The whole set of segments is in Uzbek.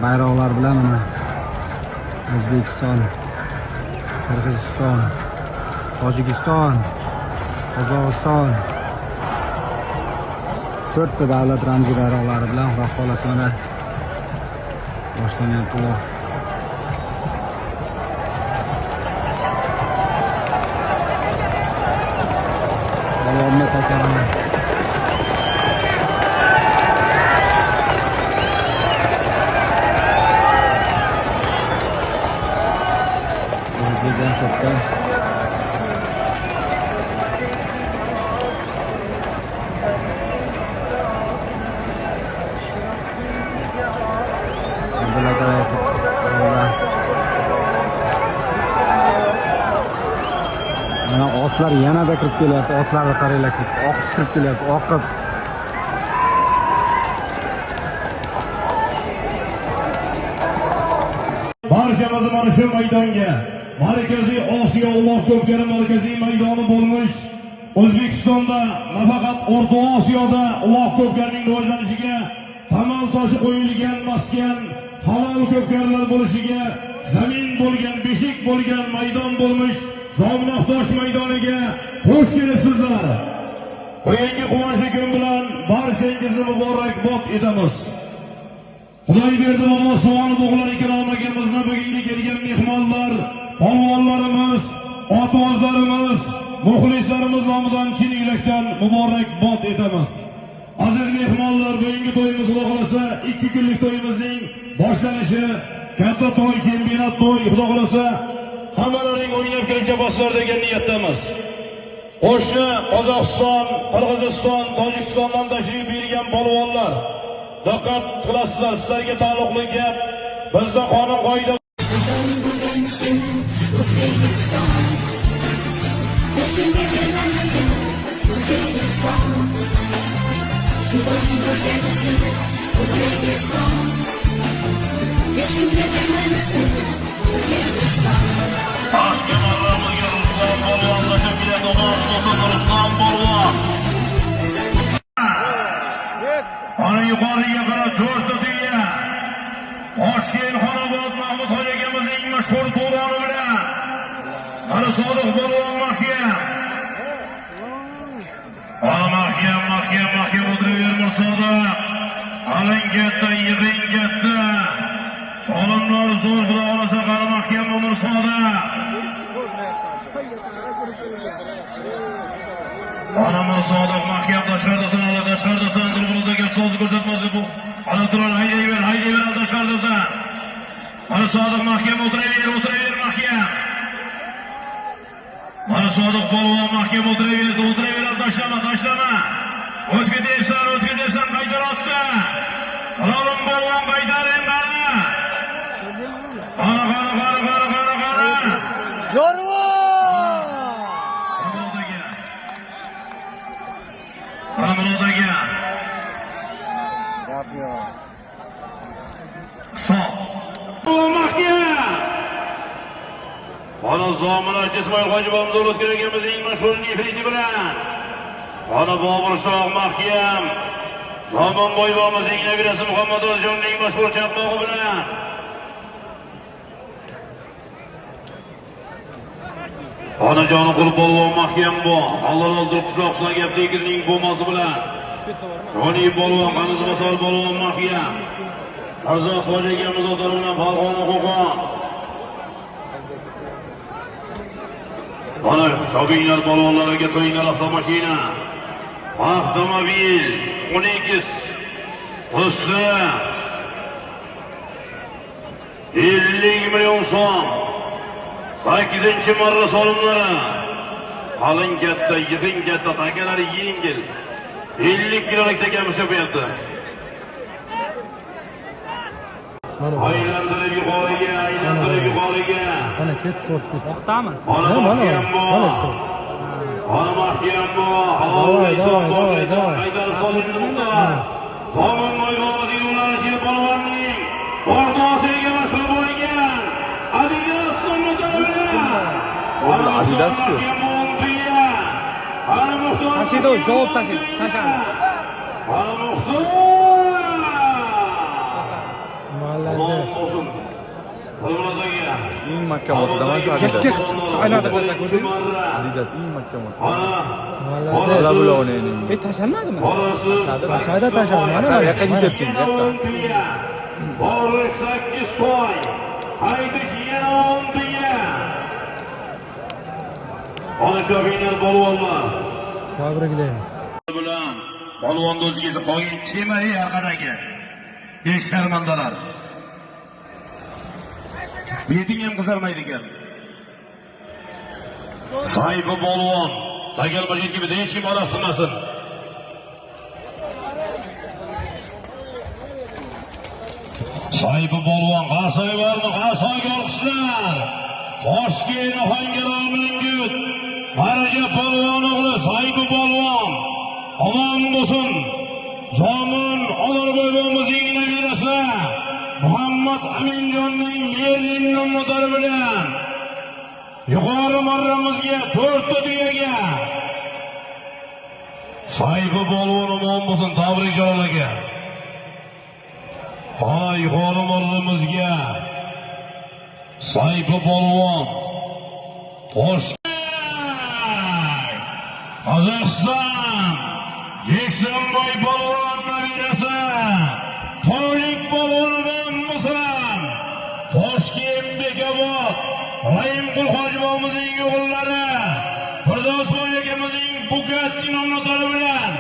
bayroqlar bilan mana O'zbekiston, Qirg'iziston, Tojikiston, Qozog'iston 4 ta davlat ramziy bayroqlari bilan Xudo xolasa mana boshlanyapti ular. Alomma takarma. Bizden çoktan. Mana otlar yanada kirib kelyapti. Otlarga qaranglar, oqib kirib kelyapti, oqib. Barchamiz mana shu maydonga Markaziy Osiyo Ulug' ko'pkari markaziy maydoni bo'lmish O'zbekistonda nafaqat O'rta Osiyoda Ulug' ko'pkarining rivojlanishiga tamal toshi qo'yilgan maskan, halol ko'pkarilar bo'lishiga zamin bo'lgan, beshik bo'lgan maydon bo'lmish Zominaqtosh maydoniga xush kelibsizlar. Bugungi quvonchli kun bilan barchangizni muborakbod etamiz. Xudoy berdi bobo suvoni bog'lar ikromligimizni bugungi kelgan mehmonlar, polvonlarimiz, ota-onalarimiz, muxlislarimiz nomidan chin yurakdan muborakbod etamiz. Aziz mehmonlar, bugungi to'yimiz Xudo xolasa 2 kunlik to'yimizning boshlanishi, katta to'y, chempionat to'y Xudo xolasa hammalaring o'ynab kelcha boslar degan niyatdamiz. Qo'shni Qozog'iston, Qirg'iziston, Tojikistondan tashrif buyurgan polvonlar, diqqat qilasizlar, sizlarga taalluqli gap. Bizda qonun qoida ana yuqoriga qarab 4 ta tuya. Toshkent Xonobod Mahmud Hoji akamizning mashhur to'roni bilan ana Sodiq polvon mahkam. Ana mahkam o'tiraver Mirsodiq. Alang katta, yig'ing katta. Solimlar zo'r, Xudo xolasa qani mahkam Mirsodiq. Ana Mirsodiq mahkam tashqaridasan, ala tashqaridasan, Turg'unodagi so'zni ko'rsatmasi bu. Ana turar, haydayver, tashqaridasan. Ana Sodiq mahkam o'tiraver mahkam. Mana Sodiq polvon mahkam o'tiraver, tashlama. O'tga debsan, qaytar otdi. Halolum polvon qaytaring qani. Qani. Yorvo! Qani Ana Zomina Ismoil Hoji Bomdor o'tkazganimizning mashhur nefriti bilan. Ana Bobur Shoh mahkam. Zomonboy boboning nabirasi Muhammad Ozijonning mashhur chaqmog'i bilan. Ana joni qulib polvon mahkam bu. Alloh oldir qishloq gap tegirning bo'lmasi bilan. Joni polvon qanisi bosar polvon mahkam. Azoq Hoji akamiz o'tar bilan Farg'ona Qo'qon. Ana chobinglar polvonlarga to'yinglar avtomashina, avtomobil 12 Rusli 50 million so'm 8-marra solimlari. Qalin katta, yig'in katta, takalari yengil 50 kilolik takam bo'shyapti. Aylantirib yuqoriga. Ana ketib qo'ydi. Vaqtami? Mana shu. Ana mahkam bu. Davay. Haydar Solihov. Zominboy boboning yo'nalishi polvonning O'rta Osiyoga mashhur bo'lgan Adidas nomida. Adidas-ku. Tashidi, javob tashidi. Ana muhtoj. Молодец. Eng mahkam otidaman shu Yakka Adidas. aylantirib tashlab ko'rdingmi? Adidas eng mahkam ot. Молодец. Bular o'ynaydi. Tashlamadimi? Tashadi tashadi. Mana Shu yoqqa ketibdi endi, yoqqa. Borlik 8 poy. Haydish yana 10 biya. Ona shogirdlar polvonlar. Tabriklaymiz. Bilan polvon do'stiga qolgan kemay orqadagi. Eng sharmandalar. Beting ham qizarmaydi ekan. Sahibi polvon, tagalmagan gibi hech kim arafmasin. Sahibi polvon, qarsoy bormi? Qarsoyga olqishlar. Toshkent Ohangaron Maraja polvon o'g'li Sahibi polvon. Omon bo'lsin. Zomin Onurboybo'mizning nabirasi Muhammad Aminjonning Yelin nomlari bilan yuqori marramizga 4 ta tuyaga Sahibi polvon omon bo'lsin, tabrik jo'raga. Ana yuqori marramizga Sahibi polvon Qozog'iston Jeksonboy polvon nabirasi To'lik polvon bo'lsin. Toshkent Bekobod Rahim Qulxojibomizning o'g'illari Firdosboy akamizning Bugatti nomlari bilan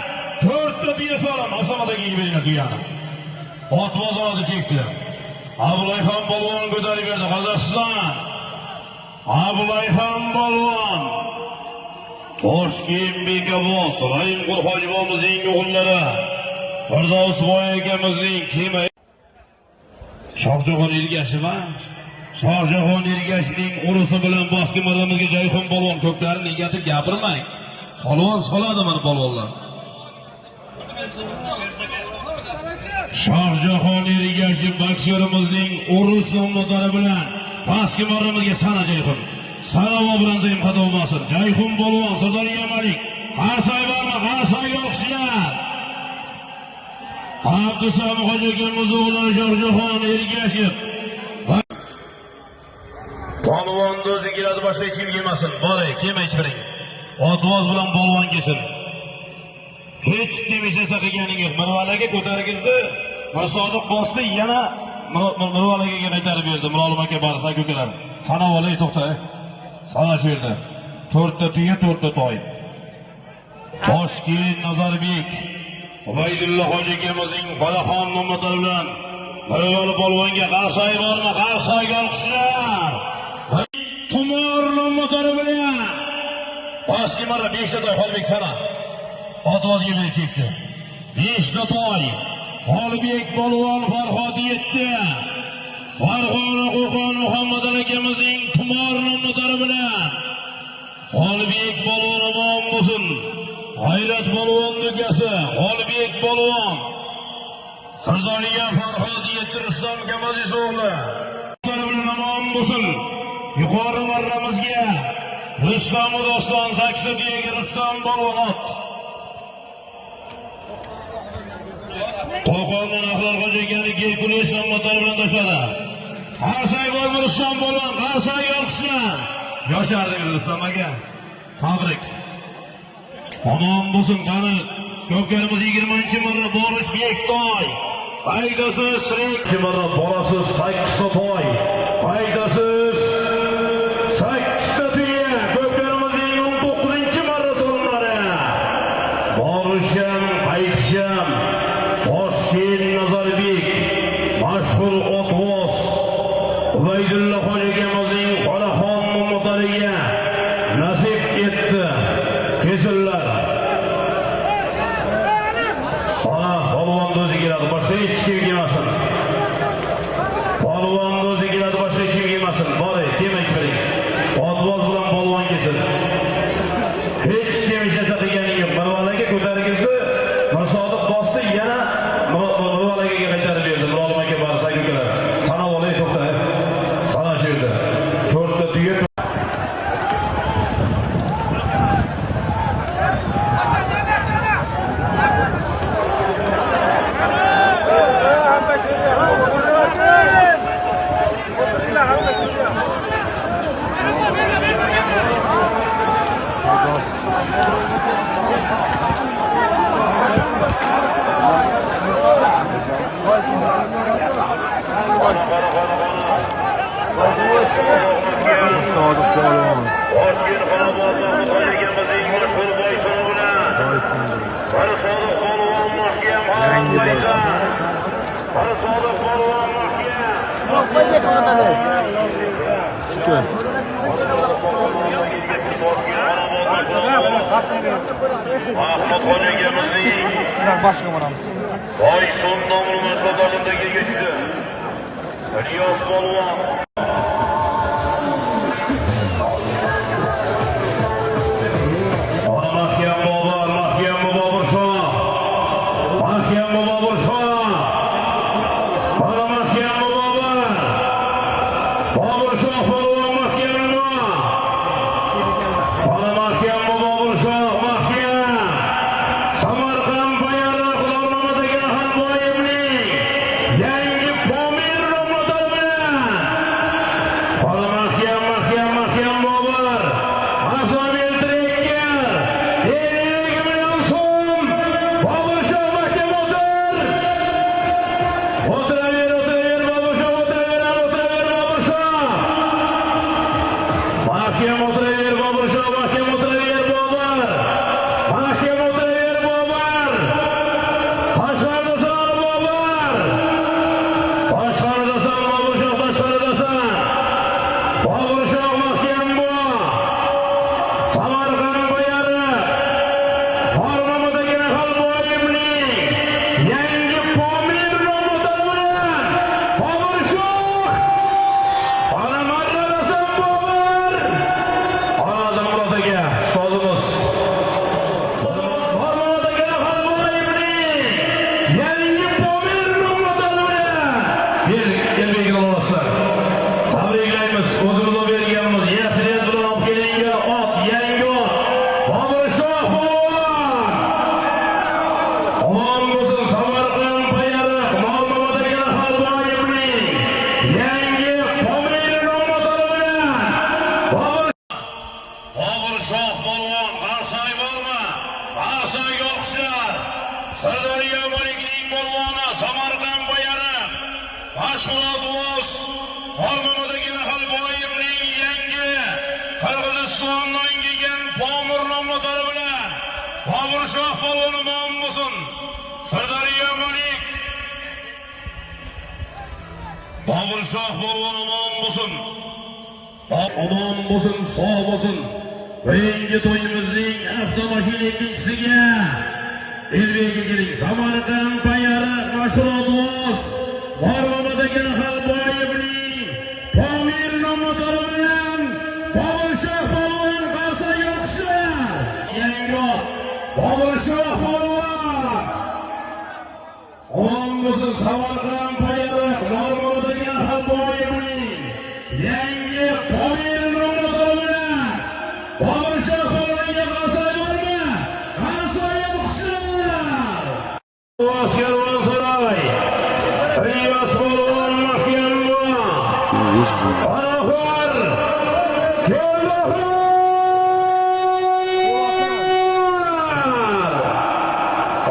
4 ta biya so'ram asomadagi berilgan tuyani. Ot bozorida chekdi. Abdulayxon polvon ko'tarib berdi Qozog'iston. Abdulayxon polvon Toshkent Bekobod Rahim Qulxojibomizning o'g'illari Firdosboy akamizning kema Shohjahon Ergashiva Shohjahon Ergashining urusi bilan bosqin maramizga Jayxon polvon ko'klarini negatib gapirmang. Polvon soladi mana polvonlar. Shohjahon Ergashiv boksyorimizning urus nomlari bilan bosqin maramizga sana Jayxon. Sana bilan ham xato bo'lmasin. Jayxon polvon Sirdaryo Malik. Qarsoy bormi? Qarsoyga olqishlar. Abdusami Hojiakamiz o'g'li Shohjahon Ergashiv. Polvon o'zi keladi, boshqa hech kim kelmasin. Boray, kelmay chiqing. Otvoz bilan polvon kelsin. Hech kim esa qilganing yo'q. Mirvalaga ko'targizdi. Mirsodiq bosdi, yana Mirvalaga qaytarib berdi. Mirolim aka barsa ko'kalar. Sana olay to'xta. Sana shu yerda 4 ta tuya, 4 ta toy. Toshkent Nazarbek Ubaydullo Hojiakamizning Balaxon nomlari bilan Mirvali polvonga qarsoy bormi? Qarsoyga olqishlar. Tumor nomlari bilan Toshkent mara 5 ta toy Xolbek sana. Otvozga berib chekdi. 5 ta toy. Xolbek polvon Farhod yetdi. Farg'ona Qo'qon Muhammad akamizning tumor nomlari bilan Xolbek polvon omon bo'lsin. G'ayrat polvon ukasi Xolbek polvon Sirdaryo Farhod yetdi Rustam Kamaziz o'g'li. Ular bilan omon bo'lsin. Yuqori marramizga Rustam Doston 8 tuyaga Rustam polvon ot. Qo'qondan Axlar Xo'jayevning Gerkules nomlari bilan tashladi. Qarsoy bo'ldi Rustam polvon, qarsoyga olqishlar. Yoshardingiz Rustam aka. Tabrik. Omon bo'lsin qani. Ko'pkarimiz 20-marra borish 5 toy. Foydasiz 2-marra borasiz 8 toy. Foydasiz 8 ta tuya. Ko'pkarimizning 19-marra so'rimlari. Borisham, qaytisham. Toshkent Nazarbek mashhur otvoz Ubaydullo Hojiakamizning Balaxon nomlariga nasib etdi. Kesillar. Ana polvon o'zi keladi, boshqa hech kim kelmasin. Polvon o'zi keladi, boshqa hech kim kelmasin. Boray, demak qiling. Otvoz bilan polvon kelsin. Hech kim ishlatadigani yo'q. Mirvalaga ko'targizdi. Mirsodiq bosdi, yana Mirvalaga qaytarib berdi. Mirolim aka barsa ko'kalar. Sana olay to'xta. Sana shu yerda. Sodiq polvon. Yangi boy. Tushdi. Boshqa boramiz. Boy son nomli mashg'ulotlarga kelishdi. Riyos polvon. Shoh polvon omon bo'lsin. Omon bo'lsin, sog' bo'lsin. Bugungi to'yimizning avtomashina ikkinchisiga Elbekga keling. Samarqand payari mashg'ulot Farg'onadagi Halboyevning Pomir nomi bilan Boburshoh polvon qarsa yo'qlar. Yangi Boburshoh polvon. Omon bo'lsin, Samarqand payari Farg'onadagi Halboyevning yangi Pomir nomi bilan Boburshoh polvonga qarsa yo'qmi? Qarsa yo'qlar. Kervonsaroy. Riyos polvon mahkamda. Oxir.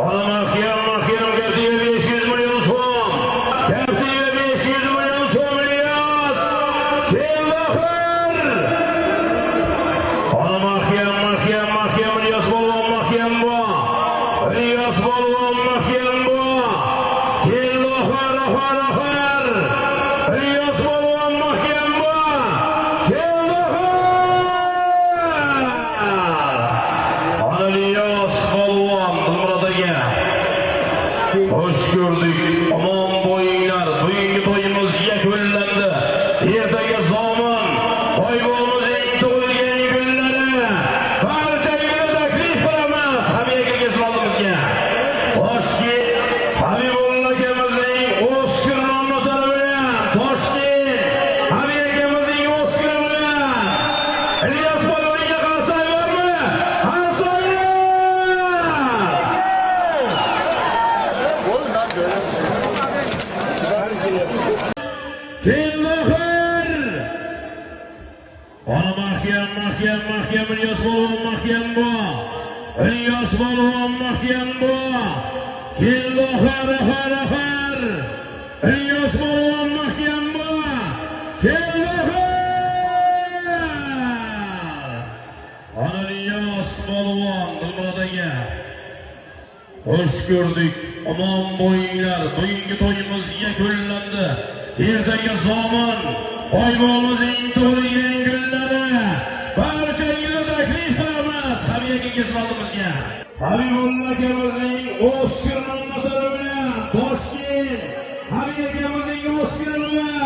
Mahkam 500 million so'm. İlyas Balvan mahkem bu. Keldi ahir. İlyas Balvan mahkem bu. Keldi ahir. Ana İlyas Balvan Dilmurodga. Hoş gördük. Aman bo'yinglar. Bugungi to'yimiz yakunlandi. Ertaga zomin. Oybolmizning to'ygan kunlari. Barchangizga taklif qilamiz. Habiyakingiz oldimizga. Habibulla akamizning Oscar nomlari bilan Toshkent. Habiba akamizning Oscar bilan